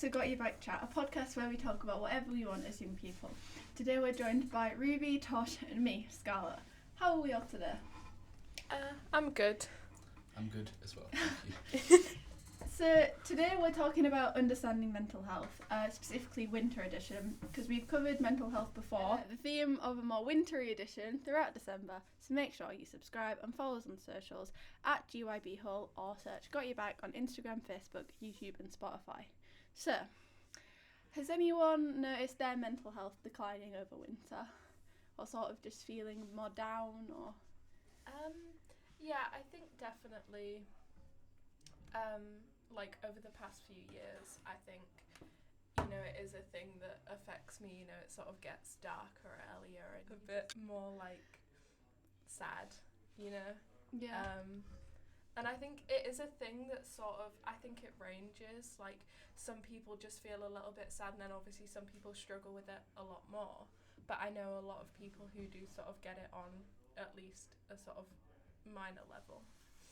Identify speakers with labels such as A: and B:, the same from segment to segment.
A: to Got Your Back Chat, a podcast where we talk about whatever we want as young people. Today we're joined by Ruby, Tosh and me, Scarlet. How are we all today?
B: I'm good.
C: I'm good as well, thank you.
A: So today we're talking about understanding mental health, specifically winter edition, because we've covered mental health before. The theme of a more wintry edition throughout December, so make sure you subscribe and follow us on socials at GYB Hull or search Got Your Back on Instagram, Facebook, YouTube and Spotify. So, has anyone noticed their mental health declining over winter? Or sort of just feeling more down or...
B: Yeah, I think definitely, like over the past few years, I think, you know, it is a thing that affects me, you know, it sort of gets darker earlier and a bit more like sad, you know?
A: Yeah.
B: And I think it is a thing that sort of, I think it ranges, like some people just feel a little bit sad and then obviously some people struggle with it a lot more. But I know a lot of people who do sort of get it on at least a sort of minor level.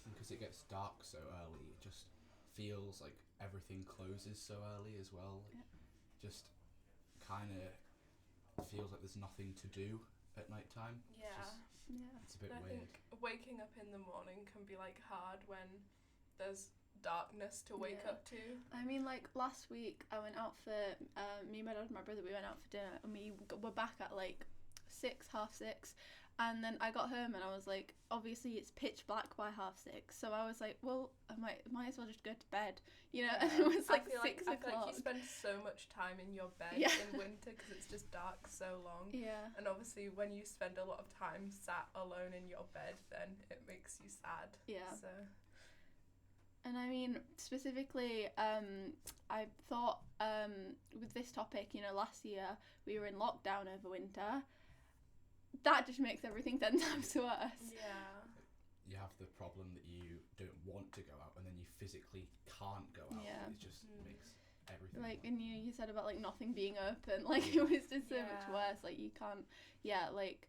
C: Because it gets dark so early, it just feels like everything closes so early as well. Like, just kind of feels like there's nothing to do at night time.
B: Yeah.
C: It's a bit
B: I
C: weird.
B: think waking up in the morning can be like hard when there's darkness to wake up to.
A: I mean, like last week I went out for, me, my dad and my brother, we went out for dinner and we were back at like 6:30, and then I got home and I was like, obviously it's pitch black by 6:30, so I was like, well, I might as well just go to bed, you know. And it was like 6 o'clock.
B: I feel like you spend so much time in your bed
A: Yeah.
B: in winter because it's just dark so long.
A: Yeah.
B: And obviously when you spend a lot of time sat alone in your bed, then it makes you sad.
A: Yeah.
B: So.
A: And I mean, specifically, I thought with this topic, you know, last year we were in lockdown over winter. That just makes everything 10 times worse.
B: Yeah.
C: You have the problem that you don't want to go out and then you physically can't go out.
A: Yeah.
C: It just makes everything
A: Like,
C: worse.
A: and you said about like nothing being open, like it was just so much worse. Like you can't, like,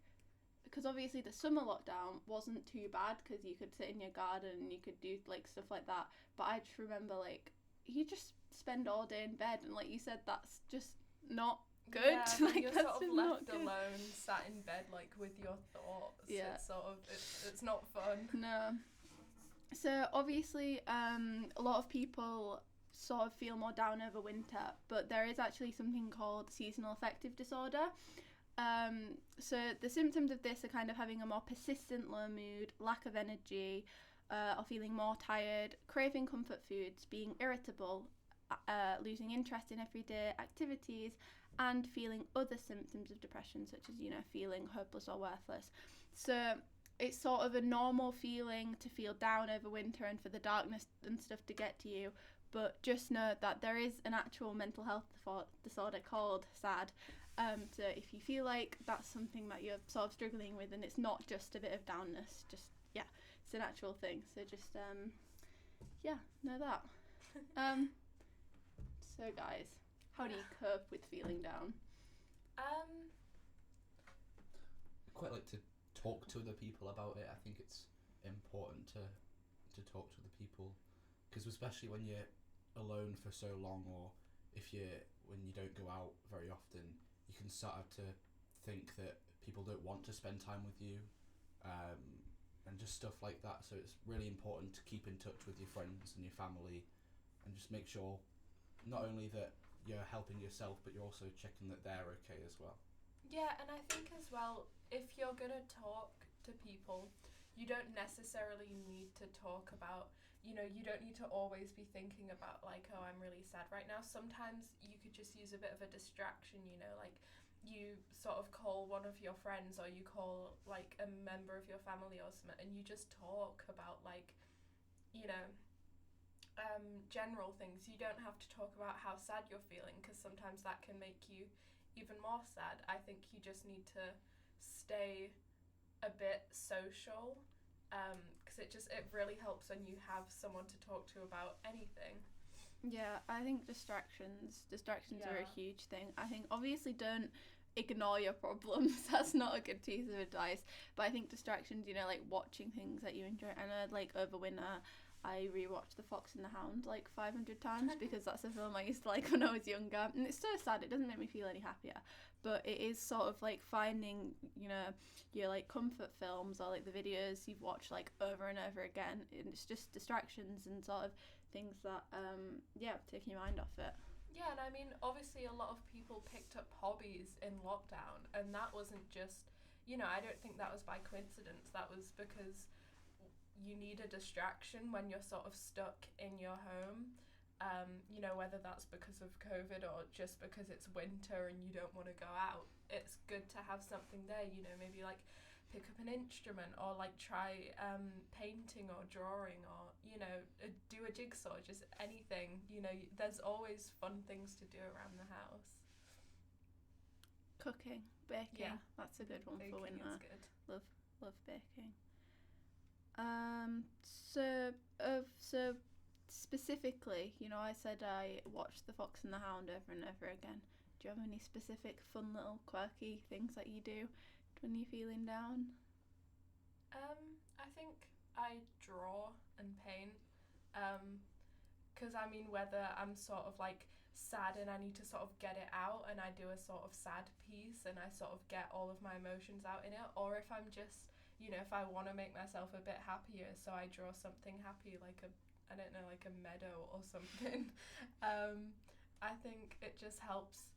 A: because obviously the summer lockdown wasn't too bad because you could sit in your garden and you could do like stuff like that. But I just remember like you just spend all day in bed and like you said, that's just not good.
B: Yeah,
A: Like
B: you're
A: that's
B: sort of
A: just
B: left
A: not good.
B: alone, sat in bed like with your thoughts.
A: Yeah.
B: It's sort of it's not fun.
A: No. So obviously, a lot of people sort of feel more down over winter, but there is actually something called seasonal affective disorder. So the symptoms of this are kind of having a more persistent low mood, lack of energy, or feeling more tired, craving comfort foods, being irritable, losing interest in everyday activities, and feeling other symptoms of depression, such as, you know, feeling hopeless or worthless. So it's sort of a normal feeling to feel down over winter and for the darkness and stuff to get to you, but just know that there is an actual mental health disorder called SAD. So if you feel like that's something that you're sort of struggling with and it's not just a bit of downness, just, yeah, it's an actual thing. So just, know that. So guys, how do you cope with feeling down?
C: I quite like to talk to other people about it. I think it's important to talk to other people, because especially when you're alone for so long, or when you don't go out very often, you can start to think that people don't want to spend time with you, and just stuff like that. So it's really important to keep in touch with your friends and your family and just make sure not only that you're helping yourself, but you're also checking that they're okay as well.
B: Yeah, and I think as well, if you're gonna talk to people, you don't necessarily need to talk about, you know, you don't need to always be thinking about like, oh, I'm really sad right now. Sometimes you could just use a bit of a distraction, you know, like you sort of call one of your friends or you call like a member of your family or something and you just talk about like, you know, general things. You don't have to talk about how sad you're feeling because sometimes that can make you even more sad. I think you just need to stay a bit social, because it really helps when you have someone to talk to about anything.
A: Yeah, I think distractions are a
B: Yeah.
A: huge thing. I think obviously don't ignore your problems. That's not a good piece of advice. But I think distractions, you know, like watching things that you enjoy. I know, like over winter, I rewatched The Fox and the Hound like 500 times because that's a film I used to like when I was younger, and it's so sad. It doesn't make me feel any happier, but it is sort of like finding, you know, your like comfort films or like the videos you've watched like over and over again, and it's just distractions and sort of things that take your mind off it.
B: Yeah, and I mean, obviously a lot of people picked up hobbies in lockdown, and that wasn't just, you know, I don't think that was by coincidence. That was because you need a distraction when you're sort of stuck in your home, you know, whether that's because of COVID or just because it's winter and you don't want to go out. It's good to have something there, you know, maybe like pick up an instrument or like try painting or drawing or, you know, do a jigsaw, just anything, you know, there's always fun things to do around the house.
A: Cooking, baking, that's a good one
B: Baking
A: for winter.
B: is good.
A: Love baking. So specifically, you know, I said I watched The Fox and the Hound over and over again. Do you have any specific fun little quirky things that you do when you're feeling down?
B: I think I draw and paint, because I mean, whether I'm sort of like sad and I need to sort of get it out and I do a sort of sad piece and I sort of get all of my emotions out in it, or if I'm just, you know, if I want to make myself a bit happier, so I draw something happy, like I don't know, like a meadow or something. I think it just helps,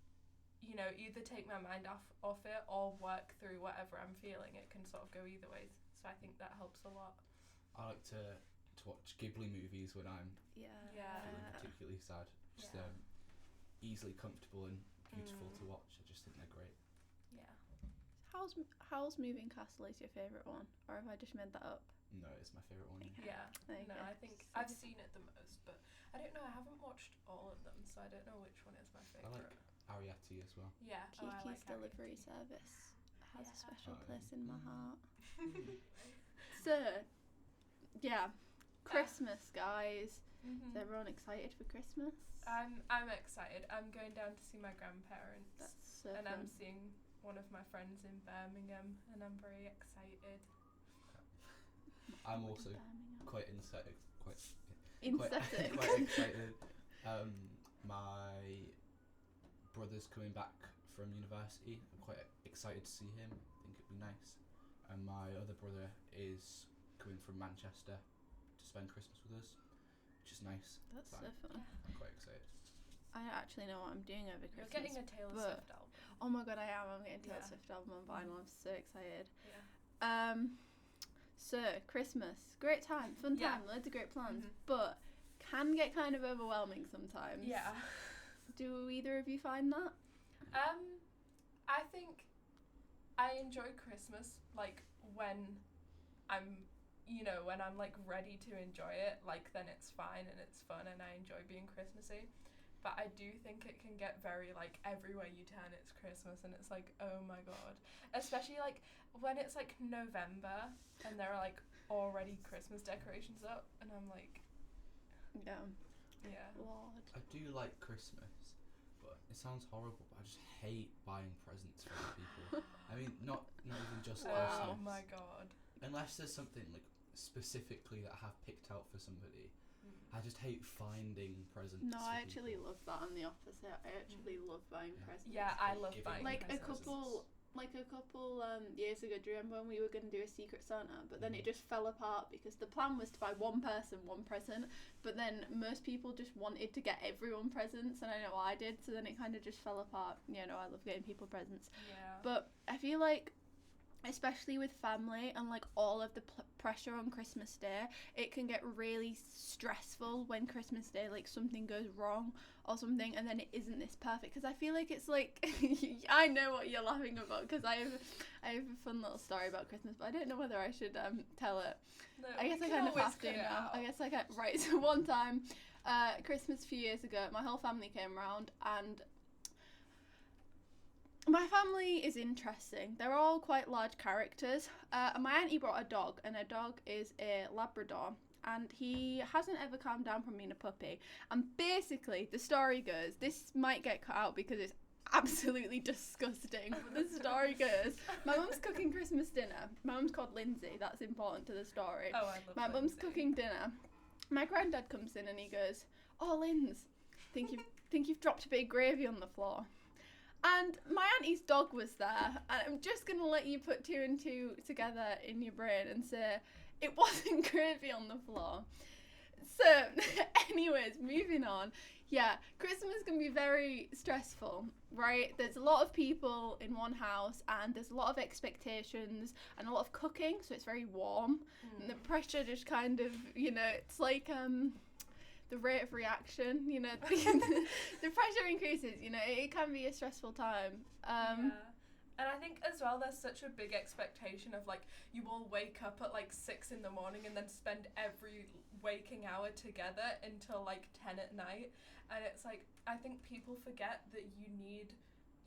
B: you know, either take my mind off it or work through whatever I'm feeling. It can sort of go either ways, so I think that helps a lot.
C: I like to watch Ghibli movies when I'm feeling particularly sad. Just easily comfortable and beautiful to watch. I just think they're great.
B: Yeah.
A: Howl's Moving Castle is your favourite one, or have I just made that up?
C: No, it's my favourite one.
B: Yeah.
A: There you go.
B: I think I've seen it the most, but I don't know. I haven't watched all of them, so I don't know which one is my favourite.
C: I like Ariete as well.
B: Yeah. I
A: Kiki's
B: like
A: Delivery
B: Ariete.
A: Service has a special
C: Oh,
A: place in my heart. So, Christmas, guys. Is everyone excited for Christmas?
B: I'm excited. I'm going down to see my grandparents.
A: That's so
B: and
A: fun.
B: I'm seeing one of my friends in Birmingham, and I'm very excited.
C: I'm also quite excited. Quite
A: Aesthetic.
C: quite excited. My brother's coming back from university. I'm quite excited to see him. I think it'd be nice. And my other brother is coming from Manchester to spend Christmas with us, which is nice.
A: That's so fun.
C: I'm quite excited.
A: I don't actually know what I'm doing over Christmas.
B: You're getting a Taylor Swift album.
A: Oh my god, I am. I'm getting Taylor Swift album on vinyl. I'm so excited.
B: Yeah.
A: So Christmas, great time, fun time, loads of great plans, but can get kind of overwhelming sometimes.
B: Yeah.
A: Do either of you find that?
B: I think I enjoy Christmas like when I'm, you know, when I'm like ready to enjoy it, like then it's fine and it's fun and I enjoy being Christmassy. But I do think it can get very like everywhere you turn it's Christmas and it's like, oh my god. Especially like when it's like November and there are like already Christmas decorations up and I'm like,
A: Yeah.
B: Lord.
C: I do like Christmas, but it sounds horrible, but I just hate buying presents for other people. I mean, not even just Christmas.
B: Oh my god.
C: Unless there's something like specifically that I have picked out for somebody. I just hate finding presents.
A: No,
C: for
A: I actually
C: people.
A: love that on the opposite. I actually love buying presents.
B: Yeah, I love
C: Giving
B: buying
A: Like a
B: presents.
A: couple years ago, do you remember when we were going to do a Secret Santa, but then it just fell apart because the plan was to buy one person one present, but then most people just wanted to get everyone presents, and I know I did, so then it kind of just fell apart. You know, I love getting people presents.
B: Yeah.
A: But I feel like, especially with family and like all of the pressure on Christmas Day, it can get really stressful when Christmas Day like something goes wrong or something and then it isn't this perfect, because I feel like it's like I know what you're laughing about, because I have a fun little story about Christmas, but I don't know whether I should tell it.
B: No,
A: I guess I kind of have to now. I guess I can. Right, so one time Christmas a few years ago, my whole family came around, and my family is interesting. They're all quite large characters. My auntie brought a dog, and her dog is a Labrador, and he hasn't ever calmed down from being a puppy. And basically, the story goes, this might get cut out because it's absolutely disgusting, but the story goes, my mum's cooking Christmas dinner. My mum's called Lindsay, that's important to the story.
B: Oh, I love
A: My mum's
B: Lindsay.
A: cooking dinner, my granddad comes in and he goes, "Oh, Linz, think you've dropped a bit of gravy on the floor." And my auntie's dog was there, and I'm just gonna let you put two and two together in your brain and say it wasn't gravy on the floor. So, anyways, moving on. Yeah, Christmas can be very stressful, right? There's a lot of people in one house, and there's a lot of expectations and a lot of cooking, so it's very warm. And the pressure just kind of, it's like the rate of reaction, the pressure increases, it can be a stressful time.
B: And I think as well there's such a big expectation of like you all wake up at like 6 in the morning and then spend every waking hour together until like 10 at night, and it's like I think people forget that you need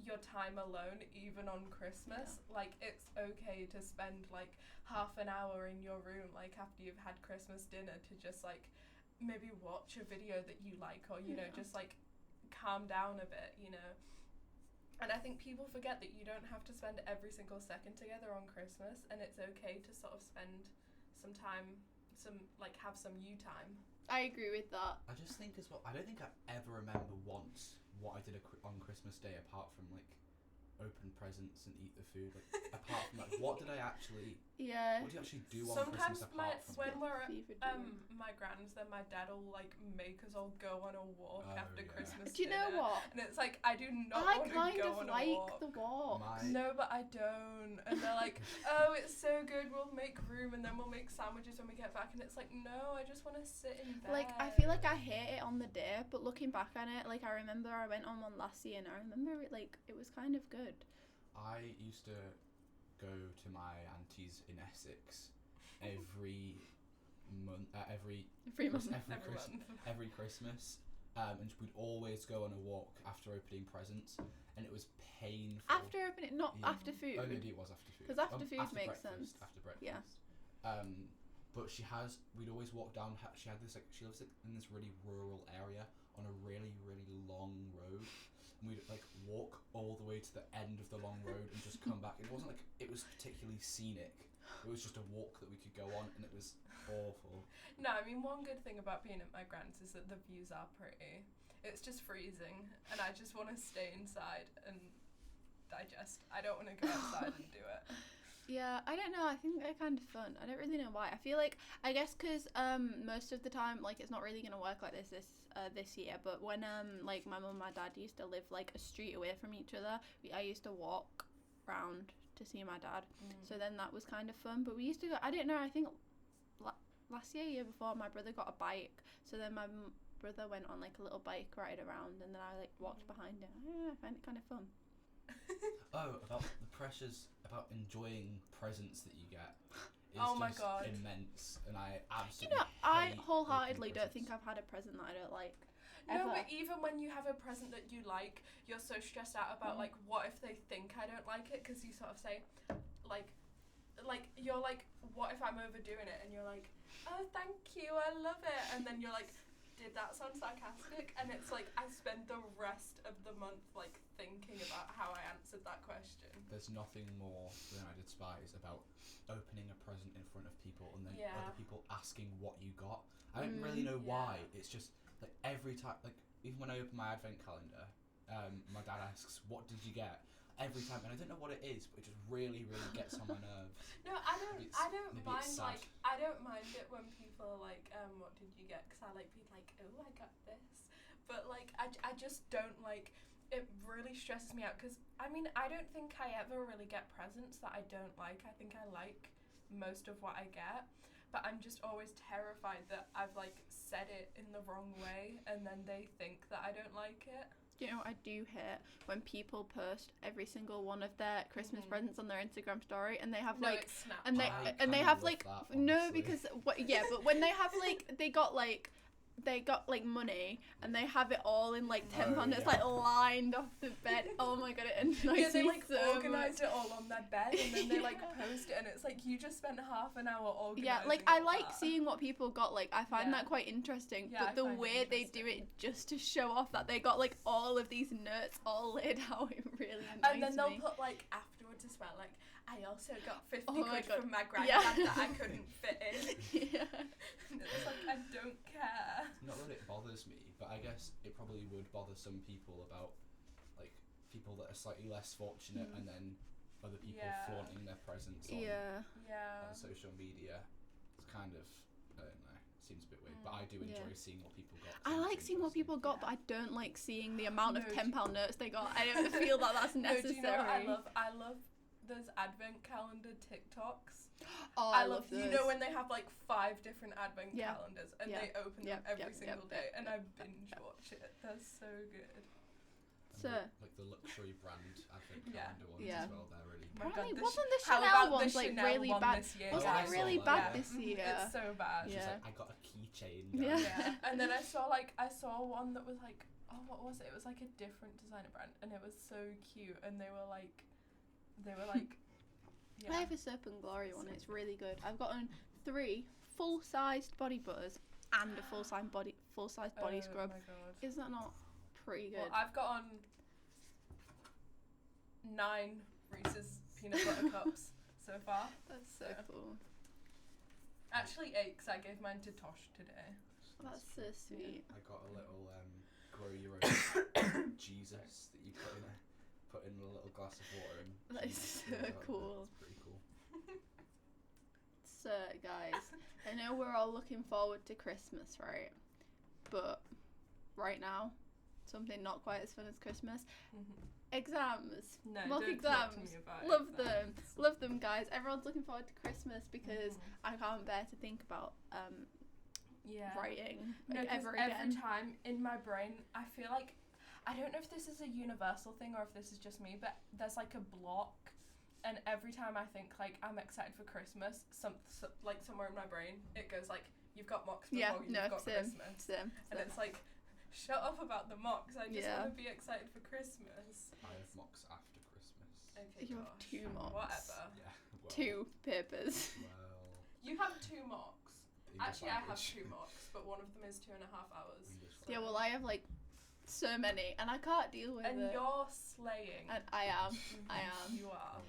B: your time alone even on Christmas. Like it's okay to spend like half an hour in your room like after you've had Christmas dinner to just like maybe watch a video that you like, or just like calm down a bit, And I think people forget that you don't have to spend every single second together on Christmas, and it's okay to sort of spend some time, have some you time.
A: I agree with that.
C: I just think as well, I don't think I ever remember once what I did on Christmas Day apart from like open presents and eat the food. Like apart from like, what did I actually?
A: Yeah.
C: What do you actually do on
B: Sometimes
C: Christmas apart from?
B: when we're at my grand's, then my dad will like make us all go on a walk after Christmas
A: Do you know
B: dinner.
A: what?
B: And it's like I do not want to go on a walk.
A: I kind of like the walk.
B: No, but I don't. And they're like, "Oh, it's so good. We'll make room and then we'll make sandwiches when we get back." And it's like, no, I just want to sit in bed.
A: Like I feel like I hate it on the day, but looking back on it, like I remember I went on one last year and I remember it like it was kind of good.
C: I used to go to my auntie's in Essex every Christmas, and we'd always go on a walk after opening presents, and it was painful.
A: After opening, not after food.
C: Oh, maybe it was after food.
A: Because after food makes sense.
C: After breakfast.
A: Yeah.
C: But we'd always walk down. She had this she lives in this really rural area on a really really long road. We'd like walk all the way to the end of the long road and just come back. It wasn't like it was particularly scenic. It was just a walk that we could go on, and it was awful.
B: No, I mean one good thing about being at my grand's is that the views are pretty. It's just freezing, and I just want to stay inside and digest. I don't want to go outside and do it.
A: Yeah, I don't know. I think they're kind of fun. I don't really know why. I feel like, I guess because most of the time, like, it's not really going to work like this year. But when like my mum and my dad used to live like a street away from each other, I used to walk round to see my dad. So then that was kind of fun. But we used to go. I don't know. I think last year before, my brother got a bike. So then my brother went on like a little bike ride around, and then I like walked behind him. I find it kind of fun.
C: About the pressures about enjoying presents that you get is immense, and I absolutely
A: I wholeheartedly don't think I've had a present that I don't like.
B: No, but even when you have a present that you like, you're so stressed out about like what if they think I don't like it, because you sort of say like you're like, what if I'm overdoing it, and you're like, oh thank you, I love it, and then you're like, did that sound sarcastic? And it's like I spend the rest of the month like thinking about how I answered that question.
C: There's nothing more than I despise about opening a present in front of people and then other people asking what you got. I don't really know why. It's just like every time, like even when I open my advent calendar, my dad asks, what did you get? Every time, and I don't know what it is, but it just really, really gets on my nerves.
B: No, I don't mind. Like, I don't mind it when people are like, what did you get? Because I like being like, oh, I got this. But like, I just don't like. It really stresses me out because I mean, I don't think I ever really get presents that I don't like. I think I like most of what I get, but I'm just always terrified that I've like said it in the wrong way, and then they think that I don't like it.
A: You know, I do hate when people post every single one of their Christmas presents on their Instagram story, and they have like, and they have like, no, because but when they have like, they got like money, and they have it all in like £10. It's like lined off the bed. Oh my god, it annoys
B: they
A: me
B: like
A: so
B: organise
A: much.
B: it all on their bed, and then they like post it, and it's like you just spent half an hour organising.
A: Yeah, like I like seeing what people got. Like I find that quite interesting.
B: Yeah,
A: but the way they do it just to show off that they got like all of these notes all laid out, it really annoys me.
B: And then they'll put like afterwards as well, like I also got 50 quid from my granddad that I couldn't fit in.
A: Yeah.
B: And it's like I don't care.
C: for some people about like people that are slightly less fortunate, and then other people flaunting their presence on social media. It's kind of, I don't know, seems a bit weird, but I do enjoy seeing what people got.
A: I like seeing what people got, but I don't like seeing the amount of £10 notes they got. I don't feel that that's necessary.
B: Do you know what I love those advent calendar TikToks.
A: Oh, I love those.
B: You know when they have like 5 different advent calendars and they open them every single day, and I binge watch it. They're so good.
A: So
C: like the luxury brand advent calendar ones as well. They're really good.
A: Apparently, wasn't the Chanel ones like really bad? Wasn't it really bad this year?
B: It's so bad.
C: She's like, I got a keychain.
B: And then I saw one that was like, oh, what was it? It was like a different designer brand, and it was so cute, and they were like.
A: I have a Soap and Glory one. It's really good. I've gotten 3 full-sized body butters and a full-size body scrub.
B: Oh my god.
A: Is that not pretty good?
B: Well, I've got on 9 Reese's peanut butter cups so far.
A: That's so cool.
B: Actually 8, because I gave mine to Tosh today.
A: That's so sweet.
C: I got a little grow your own Jesus that you put in a little glass of water. And
A: that is so cool.
C: That's pretty cool.
A: So guys, I know we're all looking forward to Christmas, right? But right now, something not quite as fun as Christmas. Exams.
B: No,
A: mock
B: don't
A: exams.
B: Talk to me about
A: Love
B: exams.
A: Love them, guys. Everyone's looking forward to Christmas because I can't bear to think about writing ever again.
B: Every time in my brain, I feel like, I don't know if this is a universal thing or if this is just me, but there's like a block, and every time I think like I'm excited for Christmas, like somewhere in my brain it goes like, you've got mocks before you've got Christmas, and it's like, shut up about the mocks. I just want to be excited for Christmas.
C: I have mocks after Christmas.
B: Okay,
A: you have 2 mocks.
B: Whatever.
C: Yeah. Well,
A: 2 papers.
C: Well.
B: You have 2 mocks. Actually, I have 2 mocks, but one of them is 2.5 hours.
A: Yeah, well, I have like so many, and I can't deal with it.
B: And you're slaying.
A: And I am.
B: You are.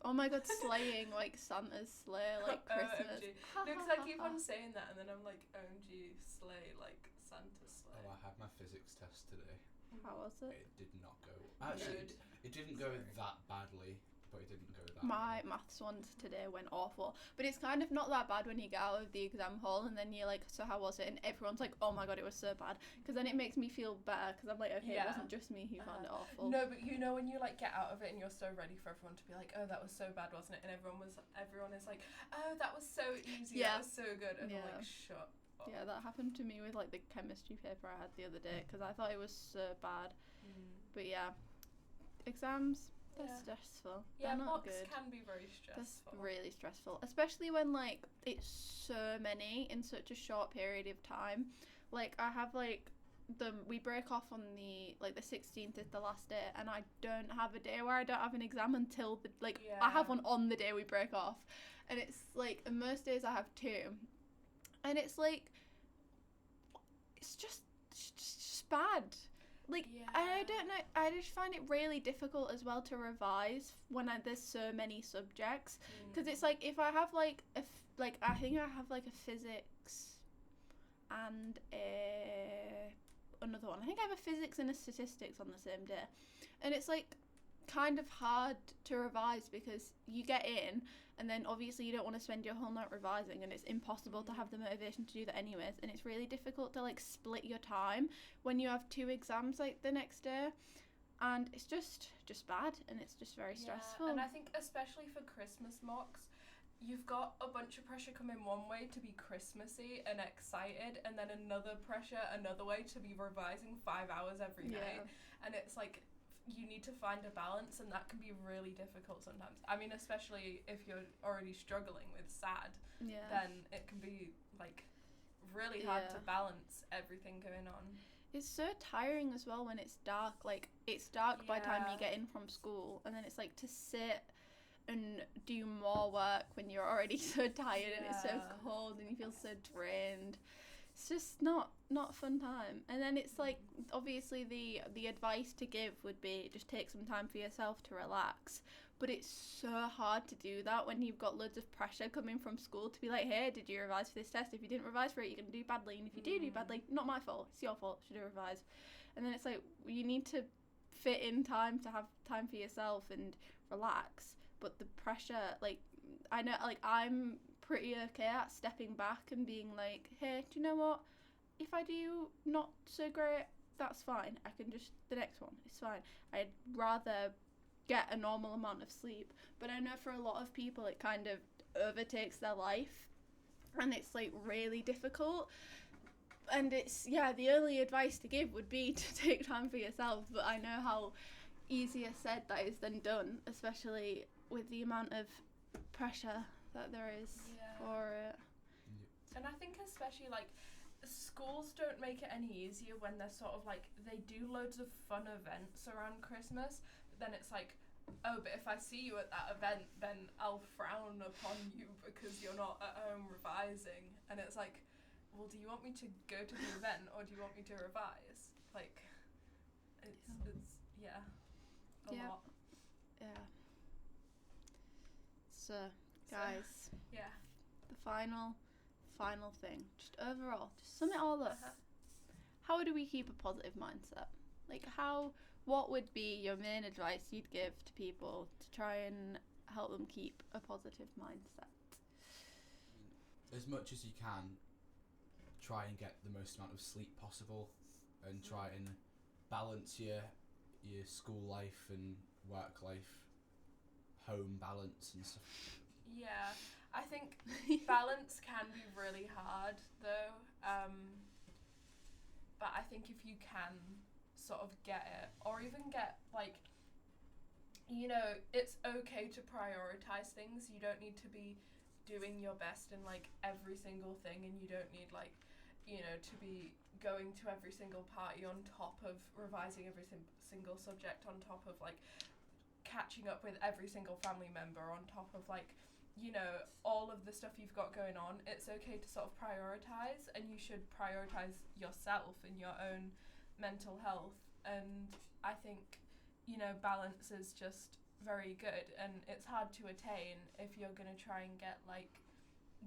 A: Oh my god, slaying, like Santa's sleigh, like Christmas.
B: OMG. No, because I keep on saying that, and then I'm like, OMG, slay, like Santa's sleigh.
C: Oh, I had my physics test today.
A: How was it?
C: It did not go. Actually, it didn't go that badly, but it didn't go that
A: My
C: badly.
A: maths ones today went awful, but it's kind of not that bad when you get out of the exam hall and then you're like, so how was it? And everyone's like, oh my god, it was so bad, because then it makes me feel better, because I'm like, okay, it wasn't just me who found it awful.
B: No, but you know when you like get out of it and you're so ready for everyone to be like, oh, that was so bad, wasn't it? And everyone is like, oh, that was so easy, that was so good, and I'm like, shut up.
A: Yeah, that happened to me with like the chemistry paper I had the other day, because I thought it was so bad. But yeah, exams, they're stressful.
B: Yeah,
A: they're not
B: mocks
A: good.
B: can be very stressful.
A: That's really stressful, especially when like it's so many in such a short period of time. Like I have like we break off on the 16th is the last day, and I don't have a day where I don't have an exam until I have one on the day we break off, and it's like, and most days I have 2, and it's like it's just bad. Like, I don't know, I just find it really difficult as well to revise when there's so many subjects, because it's like, if I have like I think I have like a physics and another one. I think I have a physics and a statistics on the same day, and it's like kind of hard to revise because you get in and then obviously you don't want to spend your whole night revising, and it's impossible to have the motivation to do that anyways, and it's really difficult to like split your time when you have 2 exams like the next day, and it's just bad, and it's just very stressful.
B: And I think especially for Christmas mocks, you've got a bunch of pressure coming one way to be Christmassy and excited, and then another pressure another way to be revising 5 hours every night, and it's like, you need to find a balance, and that can be really difficult sometimes. I mean, especially if you're already struggling with SAD, then it can be like really hard to balance everything going on.
A: It's so tiring as well when it's dark. Like, it's dark by the time you get in from school, and then it's like to sit and do more work when you're already so tired and it's so cold and you feel so drained. It's just not a fun time. And then it's like, obviously the advice to give would be just take some time for yourself to relax, but it's so hard to do that when you've got loads of pressure coming from school to be like, hey, did you revise for this test? If you didn't revise for it, you're going to do badly, and if you do badly, not my fault, it's your fault, should have revised. And then it's like, you need to fit in time to have time for yourself and relax, but the pressure, like, I know, like, I'm pretty okay at stepping back and being like, hey, do you know what, if I do not so great, that's fine, I can just, the next one, it's fine. I'd rather get a normal amount of sleep, but I know for a lot of people it kind of overtakes their life, and it's like really difficult. And it's, yeah, the only advice to give would be to take time for yourself, but I know how easier said that is than done, especially with the amount of pressure that there is for it.
B: And I think especially, like, schools don't make it any easier when they're sort of like, they do loads of fun events around Christmas, but then it's like, oh, but if I see you at that event, then I'll frown upon you because you're not at home revising. And it's like, well, do you want me to go to the event or do you want me to revise? Like, it's a lot.
A: Yeah. So, guys, the final thing, just overall, just sum it all up. How do we keep a positive mindset? Like, what would be your main advice you'd give to people to try and help them keep a positive mindset?
C: As much as you can, try and get the most amount of sleep possible, and try and balance your school life and work life, home balance and stuff.
B: Yeah, I think balance can be really hard though, but I think if you can sort of get it, or even get, like, you know, it's okay to prioritize things. You don't need to be doing your best in like every single thing, and you don't need, like, you know, to be going to every single party on top of revising every single subject, on top of like catching up with every single family member, on top of, like, you know, all of the stuff you've got going on. It's okay to sort of prioritize, and you should prioritize yourself and your own mental health. And I think, you know, balance is just very good, and it's hard to attain if you're going to try and get like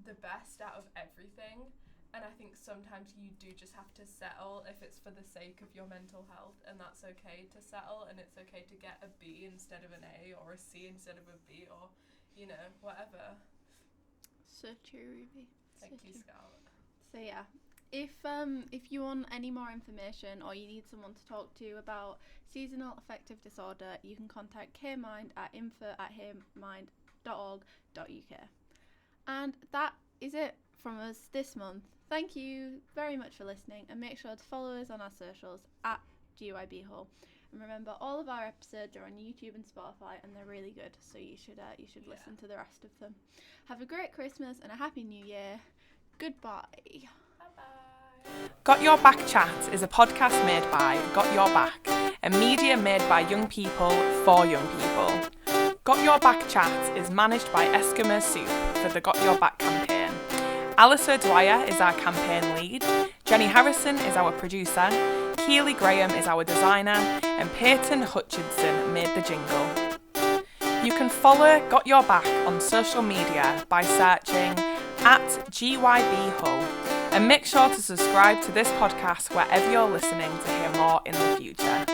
B: the best out of everything. And I think sometimes you do just have to settle if it's for the sake of your mental health, and that's okay to settle, and it's okay to get a B instead of an A, or a C instead of a B, or, you know, whatever.
A: So true, Ruby.
B: Thank you, Scarlet.
A: So yeah, if you want any more information, or you need someone to talk to about seasonal affective disorder, you can contact HeyMind at info@heymind.org.uk. And that is it from us this month. Thank you very much for listening, and make sure to follow us on our socials at GYBHole. And remember, all of our episodes are on YouTube and Spotify, and they're really good, so you should listen to the rest of them. Have a great Christmas and a happy New Year. Goodbye.
B: Bye-bye.
D: Got Your Back Chat is a podcast made by Got Your Back, a media made by young people for young people. Got Your Back Chat is managed by Eskimosoup for the Got Your Back campaign. Alice O'Dwyer is our campaign lead, Jenny Harrison is our producer, Keely Graham is our designer, and Peyton Hutchinson made the jingle. You can follow Got Your Back on social media by searching @GYBHull, and make sure to subscribe to this podcast wherever you're listening to hear more in the future.